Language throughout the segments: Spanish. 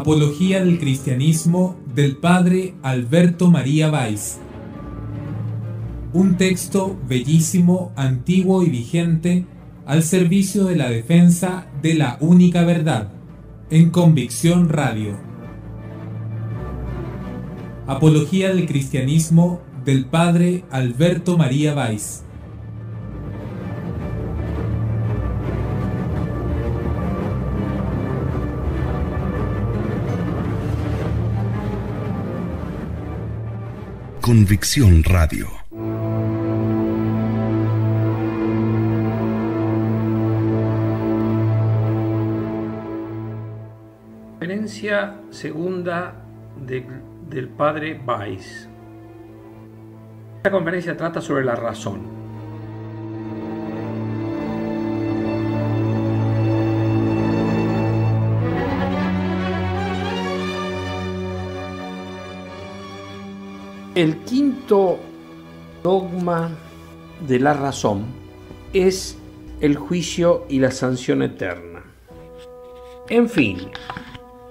Apología del cristianismo del padre Alberto María Valls. Un texto bellísimo, antiguo y vigente al servicio de la defensa de la única verdad, en Convicción Radio. Apología del cristianismo del padre Alberto María Valls. Convicción Radio. Conferencia segunda del padre Valls. Esta conferencia trata sobre la razón. El quinto dogma de la razón es el juicio y la sanción eterna. En fin,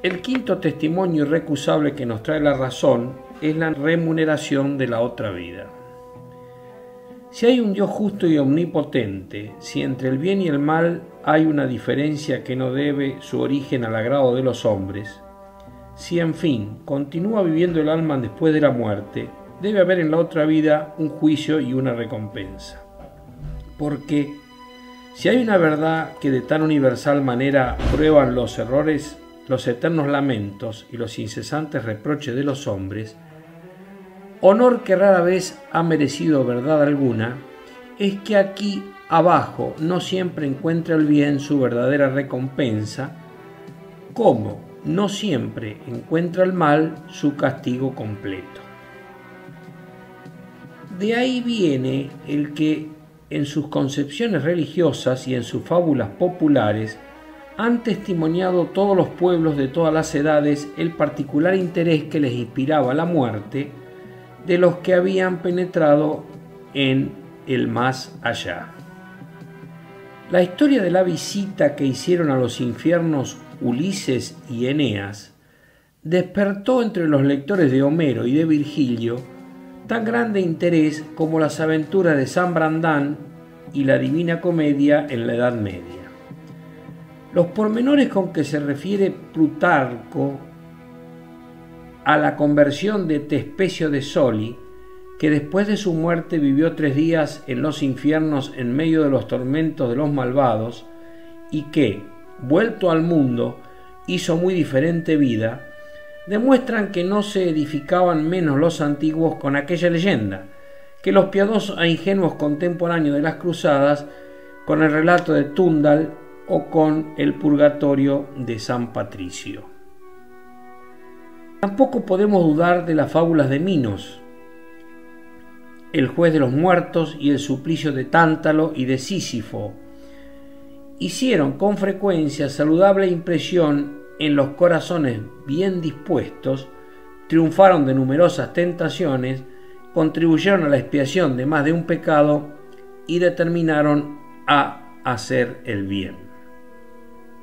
el quinto testimonio irrecusable que nos trae la razón es la remuneración de la otra vida. Si hay un Dios justo y omnipotente, si entre el bien y el mal hay una diferencia que no debe su origen al agrado de los hombres, si en fin continúa viviendo el alma después de la muerte, debe haber en la otra vida un juicio y una recompensa. Porque si hay una verdad que de tan universal manera prueban los errores, los eternos lamentos y los incesantes reproches de los hombres, honor que rara vez ha merecido verdad alguna, es que aquí abajo no siempre encuentra el bien su verdadera recompensa, como no siempre encuentra el mal su castigo completo. De ahí viene el que en sus concepciones religiosas y en sus fábulas populares han testimoniado todos los pueblos de todas las edades el particular interés que les inspiraba la muerte de los que habían penetrado en el más allá. La historia de la visita que hicieron a los infiernos Ulises y Eneas despertó entre los lectores de Homero y de Virgilio tan grande interés como las aventuras de San Brandán y la Divina Comedia en la Edad Media. Los pormenores con que se refiere Plutarco a la conversión de Tespecio de Soli, que después de su muerte vivió 3 días en los infiernos en medio de los tormentos de los malvados, y que, vuelto al mundo, hizo muy diferente vida, demuestran que no se edificaban menos los antiguos con aquella leyenda, que los piadosos e ingenuos contemporáneos de las cruzadas con el relato de Tundal o con el purgatorio de San Patricio. Tampoco podemos dudar de las fábulas de Minos, el juez de los muertos y el suplicio de Tántalo y de Sísifo. Hicieron con frecuencia saludable impresión en los corazones bien dispuestos, triunfaron de numerosas tentaciones, contribuyeron a la expiación de más de un pecado y determinaron a hacer el bien.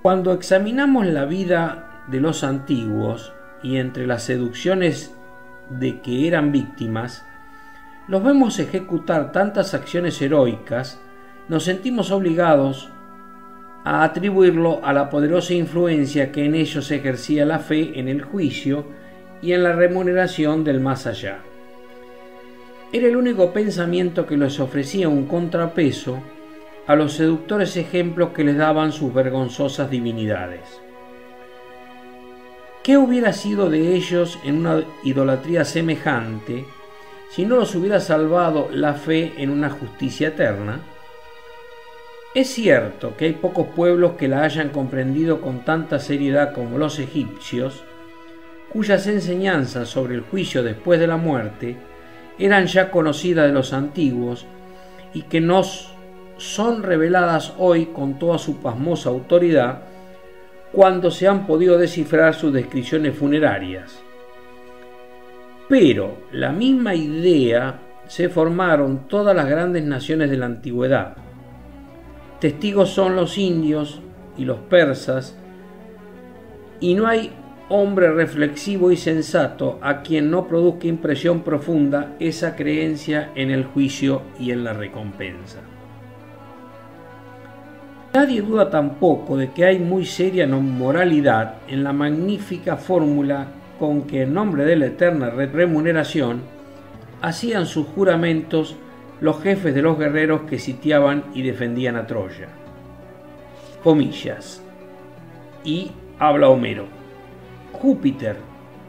Cuando examinamos la vida de los antiguos y entre las seducciones de que eran víctimas, los vemos ejecutar tantas acciones heroicas, nos sentimos obligados a atribuirlo a la poderosa influencia que en ellos ejercía la fe en el juicio y en la remuneración del más allá. Era el único pensamiento que les ofrecía un contrapeso a los seductores ejemplos que les daban sus vergonzosas divinidades. ¿Qué hubiera sido de ellos en una idolatría semejante si no los hubiera salvado la fe en una justicia eterna? Es cierto que hay pocos pueblos que la hayan comprendido con tanta seriedad como los egipcios, cuyas enseñanzas sobre el juicio después de la muerte eran ya conocidas de los antiguos y que nos son reveladas hoy con toda su pasmosa autoridad cuando se han podido descifrar sus descripciones funerarias. Pero la misma idea se formaron todas las grandes naciones de la antigüedad. Testigos son los indios y los persas, y no hay hombre reflexivo y sensato a quien no produzca impresión profunda esa creencia en el juicio y en la recompensa. Nadie duda tampoco de que hay muy seria moralidad en la magnífica fórmula con que en nombre de la eterna remuneración hacían sus juramentos los jefes de los guerreros que sitiaban y defendían a Troya. Comillas. Y habla Homero. Júpiter,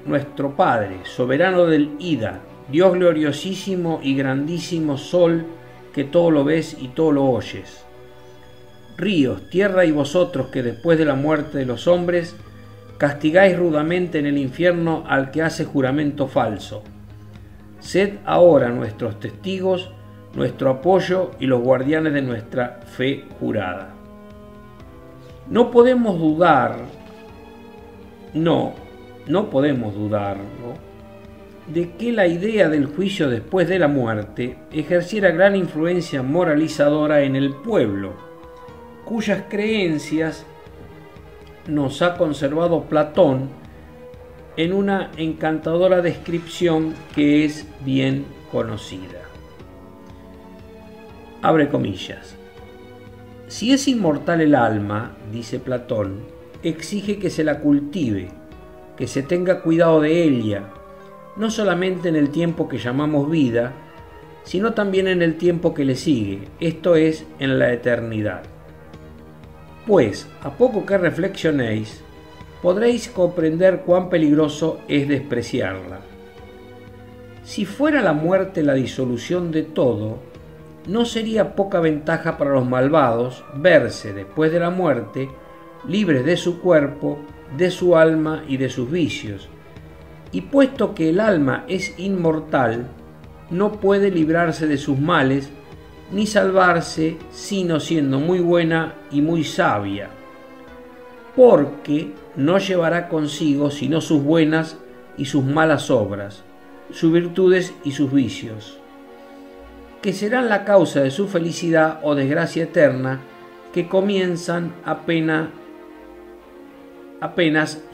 nuestro Padre, soberano del Ida, Dios gloriosísimo y grandísimo Sol, que todo lo ves y todo lo oyes. Ríos, tierra y vosotros que después de la muerte de los hombres castigáis rudamente en el infierno al que hace juramento falso. Sed ahora nuestros testigos, nuestro apoyo y los guardianes de nuestra fe jurada. No podemos dudar, no podemos dudarlo, de que la idea del juicio después de la muerte ejerciera gran influencia moralizadora en el pueblo, cuyas creencias nos ha conservado Platón en una encantadora descripción que es bien conocida. Abre comillas. Si es inmortal el alma, dice Platón, exige que se la cultive, que se tenga cuidado de ella, no solamente en el tiempo que llamamos vida, sino también en el tiempo que le sigue, esto es, en la eternidad. Pues, a poco que reflexionéis, podréis comprender cuán peligroso es despreciarla. Si fuera la muerte la disolución de todo, no sería poca ventaja para los malvados verse, después de la muerte, libres de su cuerpo, de su alma y de sus vicios. Y puesto que el alma es inmortal, no puede librarse de sus males, ni salvarse sino siendo muy buena y muy sabia, porque no llevará consigo sino sus buenas y sus malas obras, sus virtudes y sus vicios, que serán la causa de su felicidad o desgracia eterna, que comienzan apenas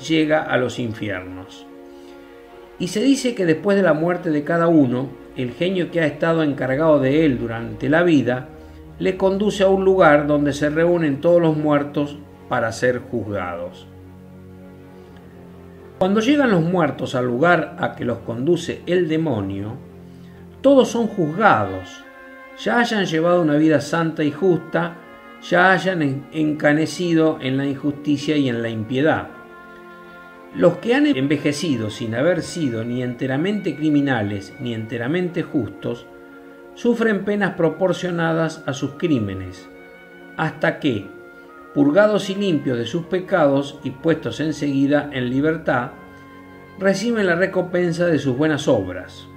llega a los infiernos. Y se dice que después de la muerte de cada uno, el genio que ha estado encargado de él durante la vida le conduce a un lugar donde se reúnen todos los muertos para ser juzgados. Cuando llegan los muertos al lugar a que los conduce el demonio, todos son juzgados, ya hayan llevado una vida santa y justa, ya hayan encanecido en la injusticia y en la impiedad. Los que han envejecido sin haber sido ni enteramente criminales ni enteramente justos, sufren penas proporcionadas a sus crímenes, hasta que, purgados y limpios de sus pecados y puestos enseguida en libertad, reciben la recompensa de sus buenas obras.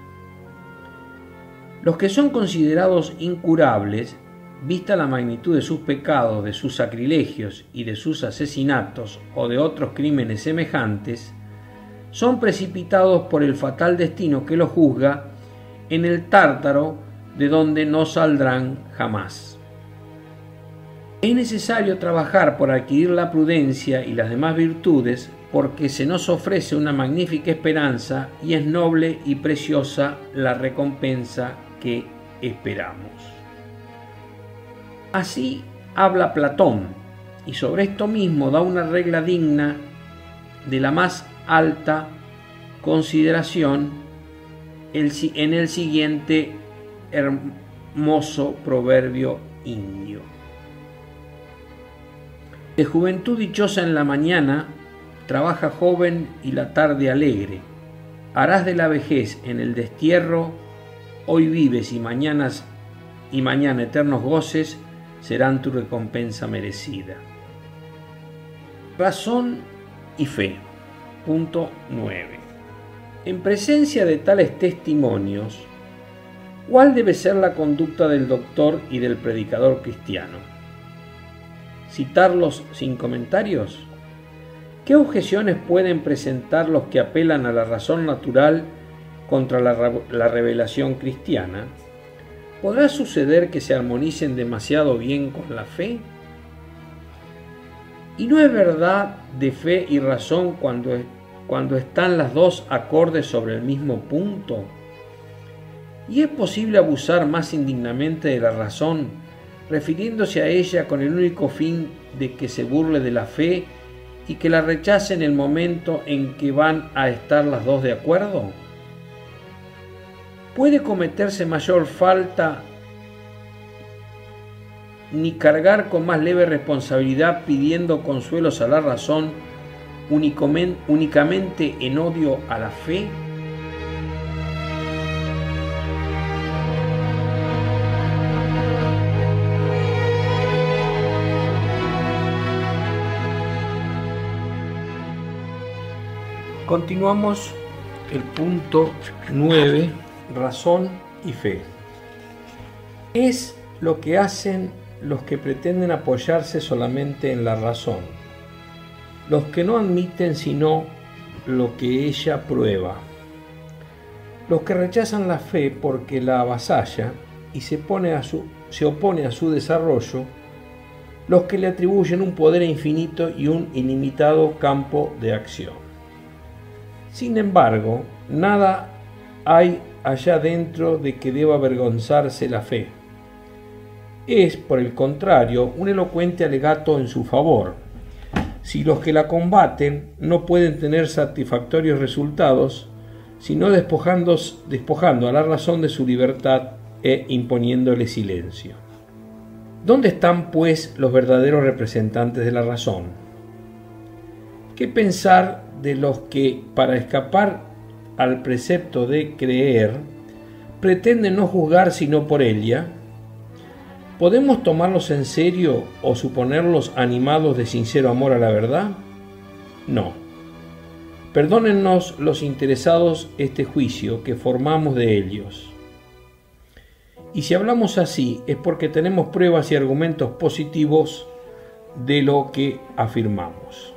Los que son considerados incurables, vista la magnitud de sus pecados, de sus sacrilegios y de sus asesinatos o de otros crímenes semejantes, son precipitados por el fatal destino que los juzga en el Tártaro, de donde no saldrán jamás. Es necesario trabajar por adquirir la prudencia y las demás virtudes, porque se nos ofrece una magnífica esperanza y es noble y preciosa la recompensa que esperamos. Así habla Platón, y sobre esto mismo da una regla digna de la más alta consideración en el siguiente hermoso proverbio indio. De juventud dichosa en la mañana, trabaja joven y la tarde alegre. Harás de la vejez en el destierro, hoy vives y mañana eternos goces serán tu recompensa merecida. Razón y fe. Punto 9. En presencia de tales testimonios, ¿cuál debe ser la conducta del doctor y del predicador cristiano? ¿Citarlos sin comentarios? ¿Qué objeciones pueden presentar los que apelan a la razón natural contra la revelación cristiana? ¿Podrá suceder que se armonicen demasiado bien con la fe? ¿Y no es verdad de fe y razón cuando cuando están las dos acordes sobre el mismo punto? ¿Y es posible abusar más indignamente de la razón, refiriéndose a ella con el único fin de que se burle de la fe y que la rechace en el momento en que van a estar las dos de acuerdo? ¿Puede cometerse mayor falta ni cargar con más leve responsabilidad pidiendo consuelos a la razón únicamente en odio a la fe? Continuamos el punto 9, razón y fe. Es lo que hacen los que pretenden apoyarse solamente en la razón, los que no admiten sino lo que ella prueba, los que rechazan la fe porque la avasalla y se opone a su desarrollo, los que le atribuyen un poder infinito y un ilimitado campo de acción. Sin embargo, nada hay allá dentro de que deba avergonzarse la fe. Es, por el contrario, un elocuente alegato en su favor. Si los que la combaten no pueden tener satisfactorios resultados, sino despojando a la razón de su libertad e imponiéndole silencio. ¿Dónde están, pues, los verdaderos representantes de la razón? ¿Qué pensar de los que, para escapar al precepto de creer, pretenden no juzgar sino por ella? ¿Podemos tomarlos en serio o suponerlos animados de sincero amor a la verdad? No. Perdónennos los interesados este juicio que formamos de ellos. Y si hablamos así es porque tenemos pruebas y argumentos positivos de lo que afirmamos.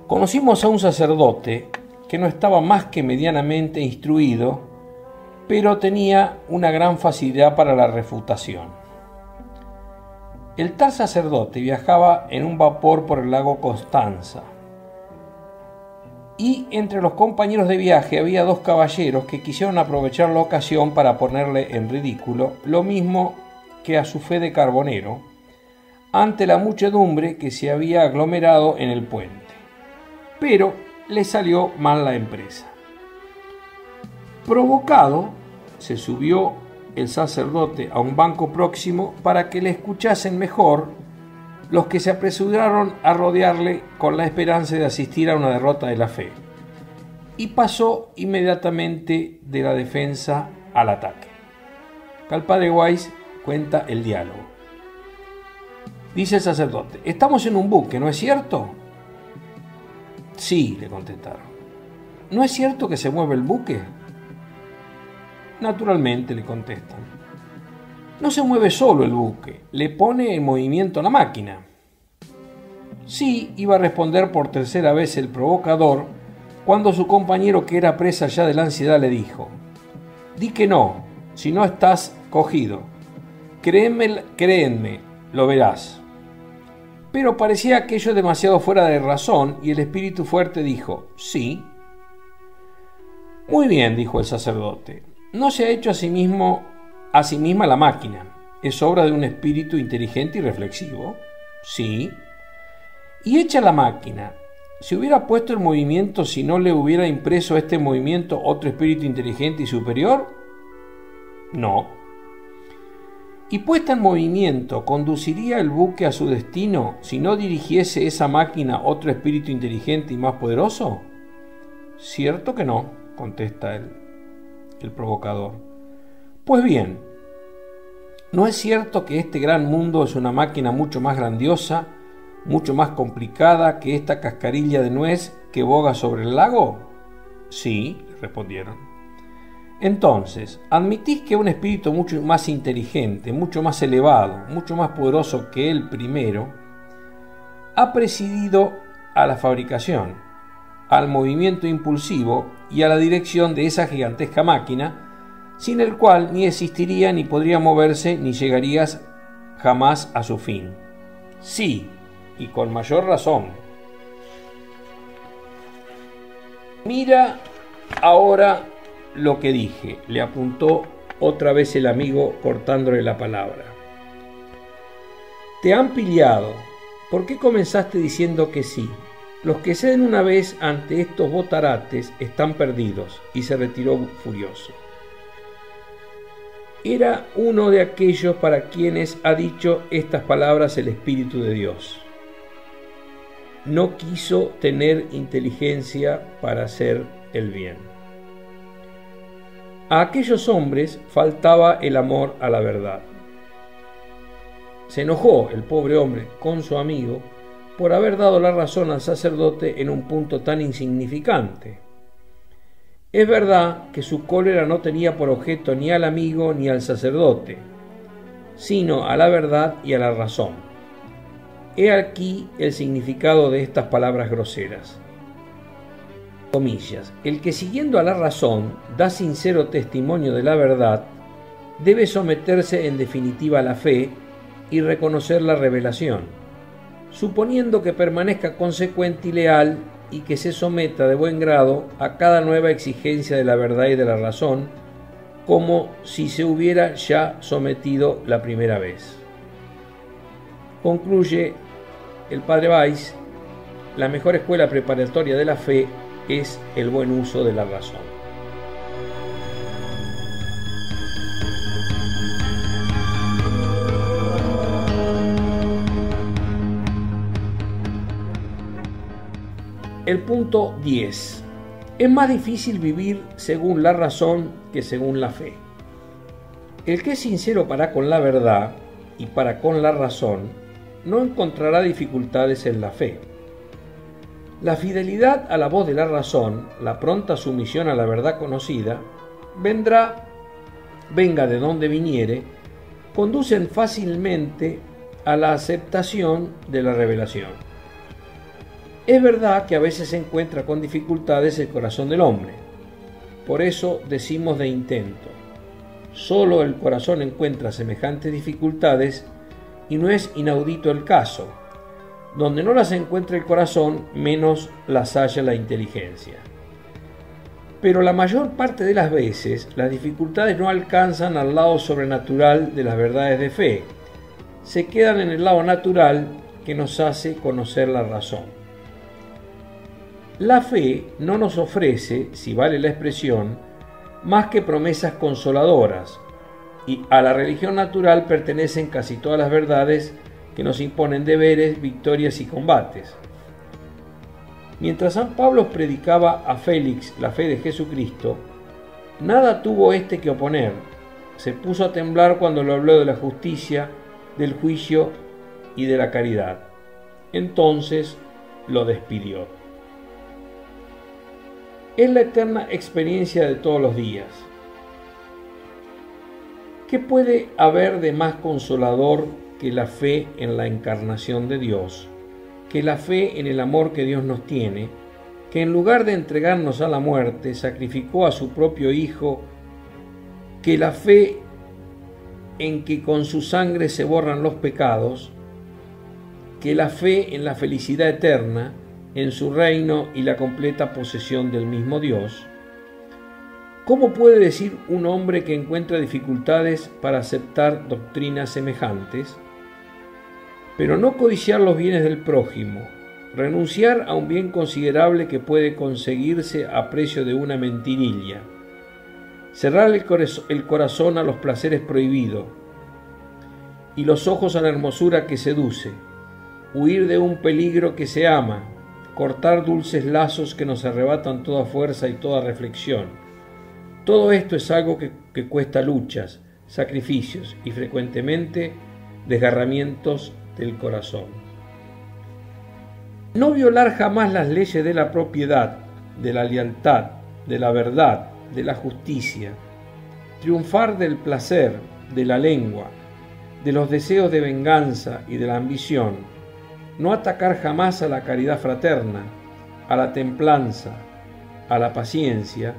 Conocimos a un sacerdote que no estaba más que medianamente instruido, pero tenía una gran facilidad para la refutación. El tal sacerdote viajaba en un vapor por el lago Constanza, y entre los compañeros de viaje había dos caballeros que quisieron aprovechar la ocasión para ponerle en ridículo, lo mismo que a su fe de carbonero, ante la muchedumbre que se había aglomerado en el puente. Pero le salió mal la empresa. Provocado, se subió el sacerdote a un banco próximo para que le escuchasen mejor los que se apresuraron a rodearle con la esperanza de asistir a una derrota de la fe, y pasó inmediatamente de la defensa al ataque. El padre Weiss cuenta el diálogo. Dice el sacerdote: «Estamos en un buque, ¿no es cierto?». «Sí», le contestaron. «¿No es cierto que se mueve el buque?». «Naturalmente», le contestan. «No se mueve solo el buque, le pone en movimiento la máquina». «Sí», iba a responder por tercera vez el provocador, cuando su compañero, que era presa ya de la ansiedad, le dijo: «Di que no, si no estás cogido. Créenme, lo verás». Pero parecía aquello demasiado fuera de razón, y el espíritu fuerte dijo: «Sí». «Muy bien», dijo el sacerdote. «¿No se ha hecho a sí misma la máquina? ¿Es obra de un espíritu inteligente y reflexivo?». «Sí». «Y hecha la máquina, ¿se hubiera puesto en movimiento si no le hubiera impreso este movimiento otro espíritu inteligente y superior?». «No». «¿Y puesta en movimiento, conduciría el buque a su destino si no dirigiese esa máquina otro espíritu inteligente y más poderoso?». «Cierto que no», contesta el provocador. «Pues bien, ¿no es cierto que este gran mundo es una máquina mucho más grandiosa, mucho más complicada que esta cascarilla de nuez que boga sobre el lago?». «Sí», respondieron. «Entonces, ¿admitís que un espíritu mucho más inteligente, mucho más elevado, mucho más poderoso que el primero, ha presidido a la fabricación, al movimiento impulsivo y a la dirección de esa gigantesca máquina, sin el cual ni existiría, ni podría moverse, ni llegarías jamás a su fin?» «Sí, y con mayor razón». Mira ahora lo que dije, le apuntó otra vez el amigo cortándole la palabra. Te han pillado. ¿Por qué comenzaste diciendo que sí? Los que ceden una vez ante estos botarates están perdidos. Y se retiró furioso. Era uno de aquellos para quienes ha dicho estas palabras el Espíritu de Dios. No quiso tener inteligencia para hacer el bien. A aquellos hombres faltaba el amor a la verdad. Se enojó el pobre hombre con su amigo por haber dado la razón al sacerdote en un punto tan insignificante. Es verdad que su cólera no tenía por objeto ni al amigo ni al sacerdote, sino a la verdad y a la razón. He aquí el significado de estas palabras groseras. Comillas, el que siguiendo a la razón da sincero testimonio de la verdad, debe someterse en definitiva a la fe y reconocer la revelación, suponiendo que permanezca consecuente y leal y que se someta de buen grado a cada nueva exigencia de la verdad y de la razón, como si se hubiera ya sometido la primera vez. Concluye el padre Weiss, la mejor escuela preparatoria de la fe es el buen uso de la razón. El punto 10. Es más difícil vivir según la razón que según la fe. El que es sincero para con la verdad y para con la razón no encontrará dificultades en la fe. La fidelidad a la voz de la razón, la pronta sumisión a la verdad conocida, venga de donde viniere, conducen fácilmente a la aceptación de la revelación. Es verdad que a veces se encuentra con dificultades el corazón del hombre. Por eso decimos de intento. Solo el corazón encuentra semejantes dificultades y no es inaudito el caso. Donde no las encuentra el corazón, menos las halla la inteligencia. Pero la mayor parte de las veces, las dificultades no alcanzan al lado sobrenatural de las verdades de fe. Se quedan en el lado natural que nos hace conocer la razón. La fe no nos ofrece, si vale la expresión, más que promesas consoladoras, y a la religión natural pertenecen casi todas las verdades que nos imponen deberes, victorias y combates. Mientras San Pablo predicaba a Félix la fe de Jesucristo, nada tuvo éste que oponer. Se puso a temblar cuando le habló de la justicia, del juicio y de la caridad. Entonces lo despidió. Es la eterna experiencia de todos los días. ¿Qué puede haber de más consolador que la fe en la encarnación de Dios, que la fe en el amor que Dios nos tiene, que en lugar de entregarnos a la muerte, sacrificó a su propio Hijo, que la fe en que con su sangre se borran los pecados, que la fe en la felicidad eterna, en su reino y la completa posesión del mismo Dios? ¿Cómo puede decir un hombre que encuentra dificultades para aceptar doctrinas semejantes? Pero no codiciar los bienes del prójimo, renunciar a un bien considerable que puede conseguirse a precio de una mentirilla, cerrar el corazón a los placeres prohibidos y los ojos a la hermosura que seduce, huir de un peligro que se ama, cortar dulces lazos que nos arrebatan toda fuerza y toda reflexión. Todo esto es algo que cuesta luchas, sacrificios y frecuentemente desgarramientos del corazón. No violar jamás las leyes de la propiedad, de la lealtad, de la verdad, de la justicia. Triunfar del placer, de la lengua, de los deseos de venganza y de la ambición. No atacar jamás a la caridad fraterna, a la templanza, a la paciencia,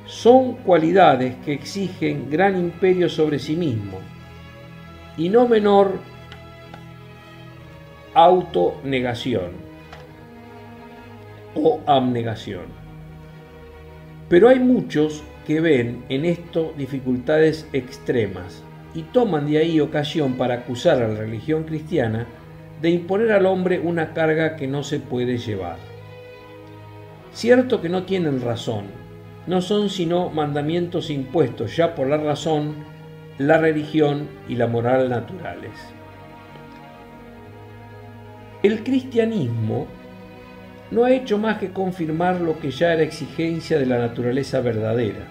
son cualidades que exigen gran imperio sobre sí mismo y no menor autonegación o abnegación. Pero hay muchos que ven en esto dificultades extremas y toman de ahí ocasión para acusar a la religión cristiana de imponer al hombre una carga que no se puede llevar. Cierto que no tienen razón, no son sino mandamientos impuestos ya por la razón, la religión y la moral naturales. El cristianismo no ha hecho más que confirmar lo que ya era exigencia de la naturaleza verdadera.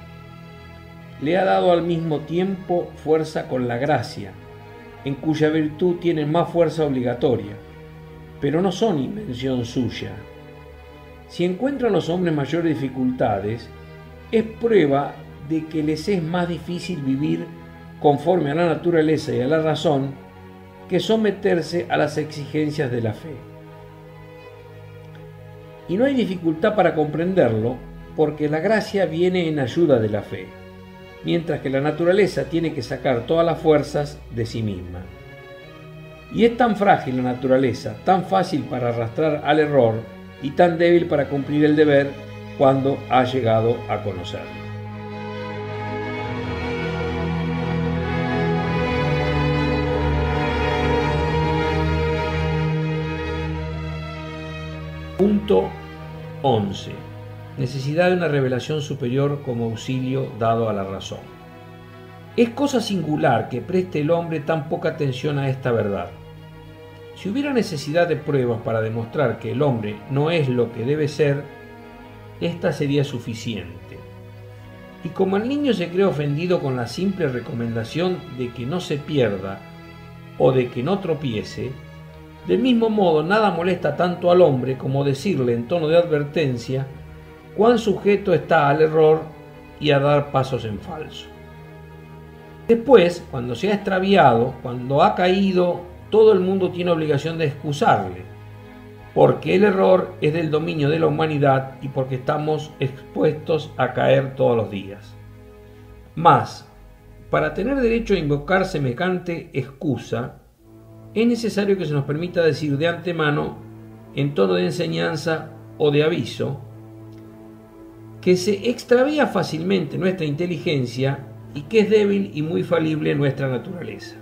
Le ha dado al mismo tiempo fuerza con la gracia, en cuya virtud tienen más fuerza obligatoria, pero no son invención suya. Si encuentran los hombres mayores dificultades, es prueba de que les es más difícil vivir conforme a la naturaleza y a la razón que someterse a las exigencias de la fe. Y no hay dificultad para comprenderlo, porque la gracia viene en ayuda de la fe, mientras que la naturaleza tiene que sacar todas las fuerzas de sí misma. Y es tan frágil la naturaleza, tan fácil para arrastrar al error y tan débil para cumplir el deber cuando ha llegado a conocerlo. Punto 11. Necesidad de una revelación superior como auxilio dado a la razón. Es cosa singular que preste el hombre tan poca atención a esta verdad. Si hubiera necesidad de pruebas para demostrar que el hombre no es lo que debe ser, esta sería suficiente. Y como el niño se cree ofendido con la simple recomendación de que no se pierda o de que no tropiece, del mismo modo nada molesta tanto al hombre como decirle en tono de advertencia cuán sujeto está al error y a dar pasos en falso. Después, cuando se ha extraviado, cuando ha caído, todo el mundo tiene obligación de excusarle, porque el error es del dominio de la humanidad y porque estamos expuestos a caer todos los días. Mas, para tener derecho a invocar semejante excusa, es necesario que se nos permita decir de antemano, en tono de enseñanza o de aviso, que se extravía fácilmente nuestra inteligencia y que es débil y muy falible nuestra naturaleza.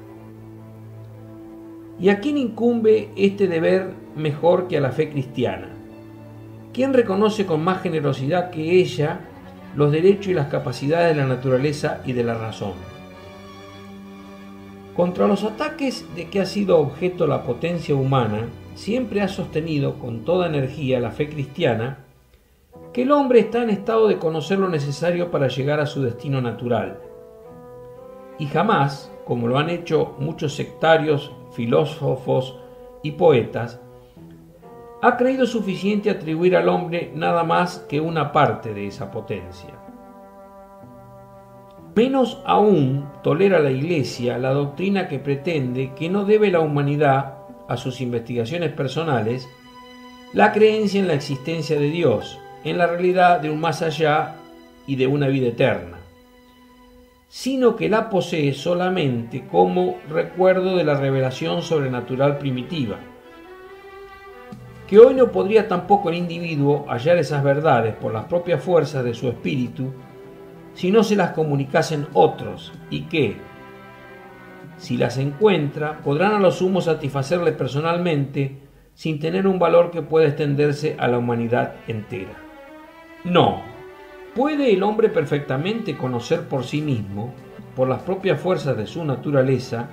¿Y a quién incumbe este deber mejor que a la fe cristiana? ¿Quién reconoce con más generosidad que ella los derechos y las capacidades de la naturaleza y de la razón? Contra los ataques de que ha sido objeto la potencia humana, siempre ha sostenido con toda energía la fe cristiana que el hombre está en estado de conocer lo necesario para llegar a su destino natural. Y jamás, como lo han hecho muchos sectarios, filósofos y poetas, ha creído suficiente atribuir al hombre nada más que una parte de esa potencia. Menos aún tolera la Iglesia la doctrina que pretende que no debe la humanidad a sus investigaciones personales la creencia en la existencia de Dios, en la realidad de un más allá y de una vida eterna, sino que la posee solamente como recuerdo de la revelación sobrenatural primitiva, que hoy no podría tampoco el individuo hallar esas verdades por las propias fuerzas de su espíritu si no se las comunicasen otros, y que, si las encuentra, podrán a lo sumo satisfacerle personalmente sin tener un valor que pueda extenderse a la humanidad entera. No, puede el hombre perfectamente conocer por sí mismo, por las propias fuerzas de su naturaleza,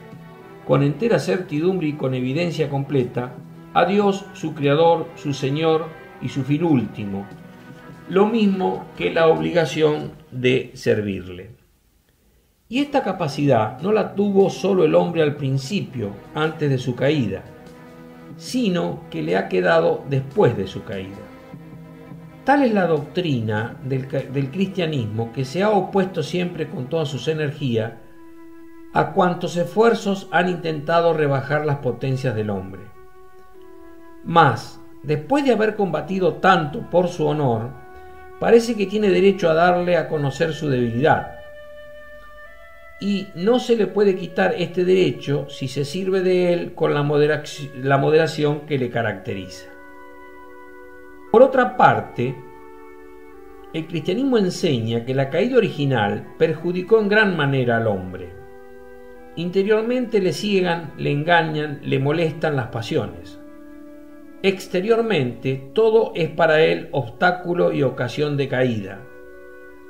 con entera certidumbre y con evidencia completa, a Dios, su Creador, su Señor y su fin último, lo mismo que la obligación de servirle. Y esta capacidad no la tuvo solo el hombre al principio, antes de su caída, sino que le ha quedado después de su caída. Tal es la doctrina del cristianismo, que se ha opuesto siempre con todas sus energías a cuantos esfuerzos han intentado rebajar las potencias del hombre. Mas, después de haber combatido tanto por su honor, parece que tiene derecho a darle a conocer su debilidad. Y no se le puede quitar este derecho si se sirve de él con la moderación que le caracteriza. Por otra parte, El cristianismo enseña que la caída original perjudicó en gran manera al hombre. Interiormente le ciegan, le engañan, le molestan las pasiones. Exteriormente todo es para él obstáculo y ocasión de caída.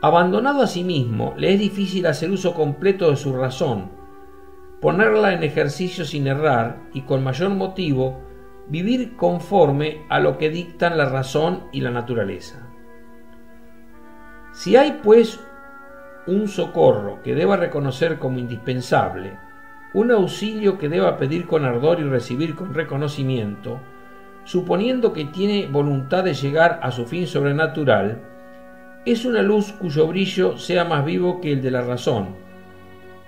Abandonado a sí mismo, le es difícil hacer uso completo de su razón, ponerla en ejercicio sin errar y con mayor motivo vivir conforme a lo que dictan la razón y la naturaleza. Si hay, pues, un socorro que deba reconocer como indispensable, un auxilio que deba pedir con ardor y recibir con reconocimiento, suponiendo que tiene voluntad de llegar a su fin sobrenatural, es una luz cuyo brillo sea más vivo que el de la razón,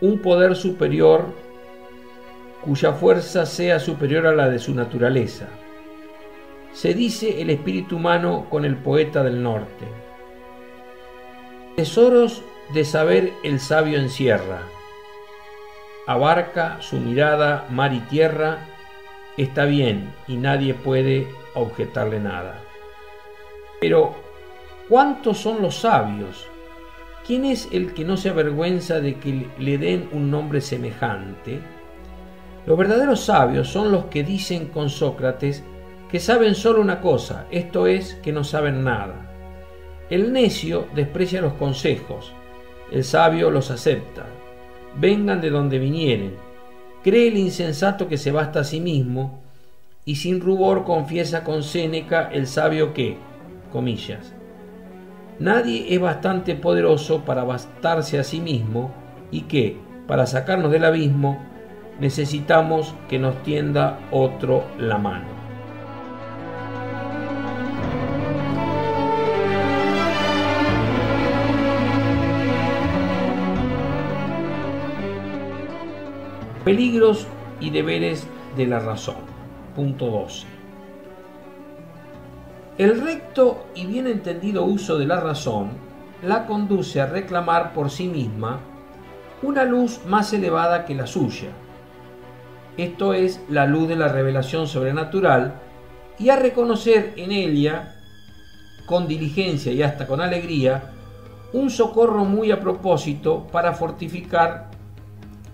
un poder superior cuya fuerza sea superior a la de su naturaleza. Se dice el espíritu humano con el poeta del norte: tesoros de saber el sabio encierra, abarca su mirada mar y tierra, está bien y nadie puede objetarle nada. Pero, ¿cuántos son los sabios? ¿Quién es el que no se avergüenza de que le den un nombre semejante? Los verdaderos sabios son los que dicen con Sócrates que saben solo una cosa, esto es, que no saben nada. El necio desprecia los consejos, el sabio los acepta, vengan de donde vinieren. Cree el insensato que se basta a sí mismo, y sin rubor confiesa con Séneca el sabio que, comillas, nadie es bastante poderoso para bastarse a sí mismo, y que, para sacarnos del abismo, necesitamos que nos tienda otro la mano. Peligros y deberes de la razón. Punto 12. El recto y bien entendido uso de la razón la conduce a reclamar por sí misma una luz más elevada que la suya, esto es, la luz de la revelación sobrenatural, y a reconocer en ella, con diligencia y hasta con alegría, un socorro muy a propósito para fortificar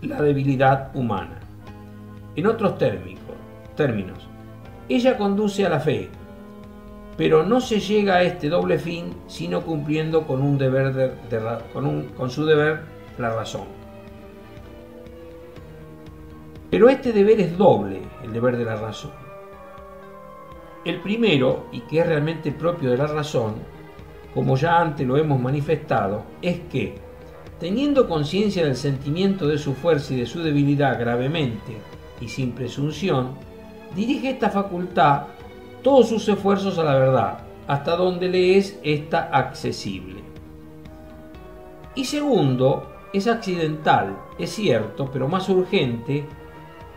la debilidad humana. En otros términos, ella conduce a la fe, pero no se llega a este doble fin sino cumpliendo con su deber la razón. Pero este deber es doble, el deber de la razón. El primero, y que es realmente propio de la razón, como ya antes lo hemos manifestado, es que, teniendo conciencia del sentimiento de su fuerza y de su debilidad gravemente y sin presunción, dirige esta facultad todos sus esfuerzos a la verdad, hasta donde le es ésta accesible. Y segundo, es accidental, es cierto, pero más urgente,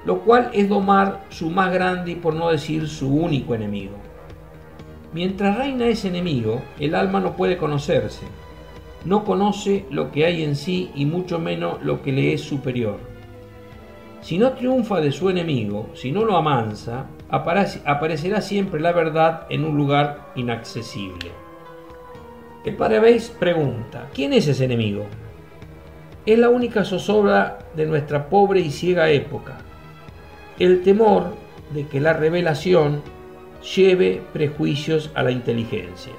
lo cual es domar su más grande y por no decir su único enemigo. Mientras reina ese enemigo, el alma no puede conocerse, no conoce lo que hay en sí y mucho menos lo que le es superior. Si no triunfa de su enemigo, si no lo amansa, aparecerá siempre la verdad en un lugar inaccesible. El padre Weiss pregunta: ¿quién es ese enemigo? Es la única zozobra de nuestra pobre y ciega época, el temor de que la revelación lleve prejuicios a la inteligencia.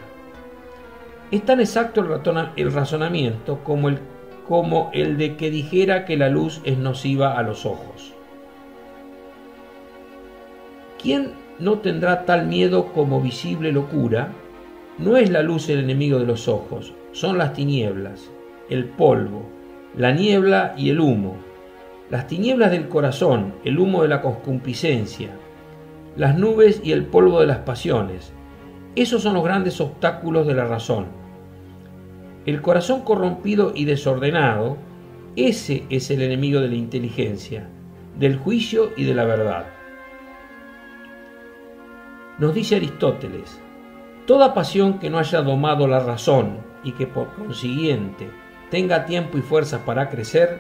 Es tan exacto el razonamiento como el de que dijera que la luz es nociva a los ojos. ¿Quién no tendrá tal miedo como visible locura? No es la luz el enemigo de los ojos, son las tinieblas, el polvo, la niebla y el humo. Las tinieblas del corazón, el humo de la concupiscencia, las nubes y el polvo de las pasiones. Esos son los grandes obstáculos de la razón. El corazón corrompido y desordenado, ese es el enemigo de la inteligencia, del juicio y de la verdad. Nos dice Aristóteles: toda pasión que no haya domado la razón y que por consiguiente tenga tiempo y fuerzas para crecer,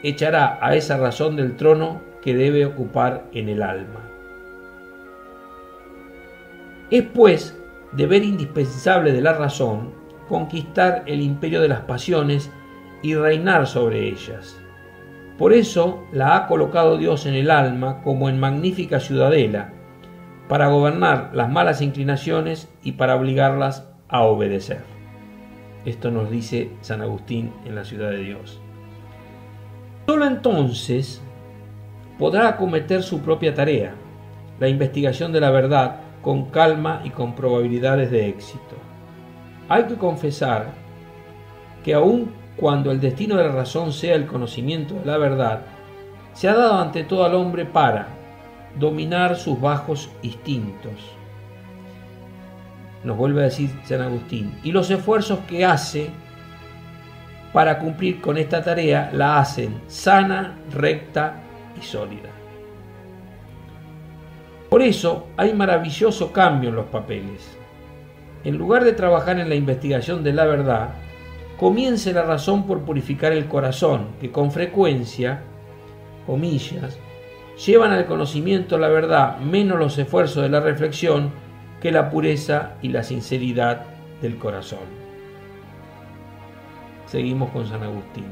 echará a esa razón del trono que debe ocupar en el alma. Es pues deber indispensable de la razón conquistar el imperio de las pasiones y reinar sobre ellas. Por eso la ha colocado Dios en el alma como en magnífica ciudadela, para gobernar las malas inclinaciones y para obligarlas a obedecer. Esto nos dice San Agustín en la Ciudad de Dios. Solo entonces podrá acometer su propia tarea, la investigación de la verdad, con calma y con probabilidades de éxito. Hay que confesar que aun cuando el destino de la razón sea el conocimiento de la verdad, se ha dado ante todo al hombre para dominar sus bajos instintos. Nos vuelve a decir San Agustín, y los esfuerzos que hace para cumplir con esta tarea la hacen sana, recta y sólida. Por eso hay maravilloso cambio en los papeles. En lugar de trabajar en la investigación de la verdad, comience la razón por purificar el corazón, que con frecuencia, comillas, llevan al conocimiento la verdad menos los esfuerzos de la reflexión que la pureza y la sinceridad del corazón. Seguimos con San Agustín.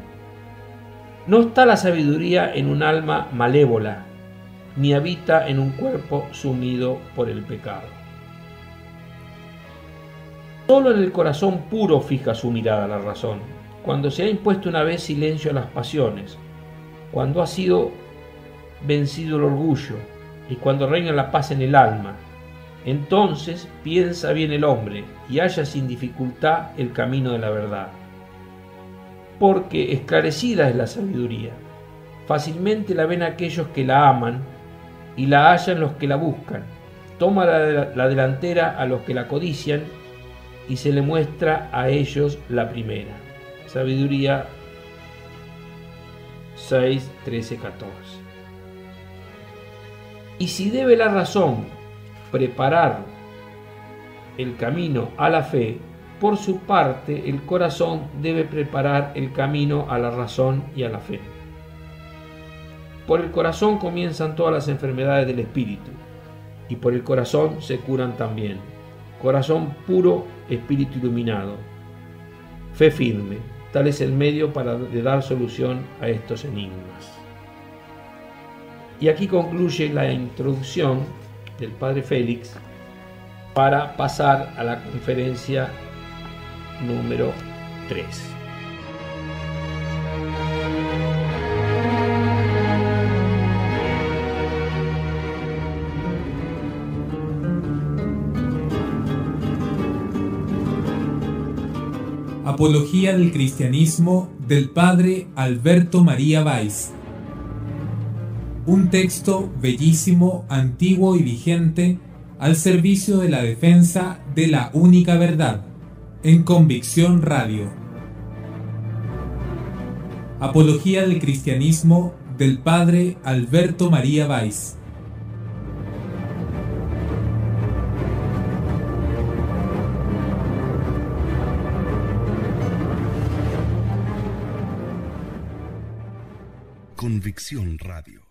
No está la sabiduría en un alma malévola, ni habita en un cuerpo sumido por el pecado. Solo en el corazón puro fija su mirada la razón, cuando se ha impuesto una vez silencio a las pasiones, cuando ha sido vencido el orgullo y cuando reina la paz en el alma. Entonces piensa bien el hombre y halla sin dificultad el camino de la verdad. Porque esclarecida es la sabiduría, fácilmente la ven aquellos que la aman y la hallan los que la buscan. Toma la delantera a los que la codician y se le muestra a ellos la primera. Sabiduría 6, 13, 14. Y si debe la razón preparar el camino a la fe, por su parte el corazón debe preparar el camino a la razón y a la fe. Por el corazón comienzan todas las enfermedades del espíritu, y por el corazón se curan también. Corazón puro, espíritu iluminado. Fe firme, tal es el medio para dar solución a estos enigmas. Y aquí concluye la introducción del Padre Félix para pasar a la conferencia número 3. Apología del cristianismo del Padre Alberto María Valls. Un texto bellísimo, antiguo y vigente al servicio de la defensa de la única verdad, en Convicción Radio. Apología del cristianismo del Padre Alberto María Valls. Convicción Radio.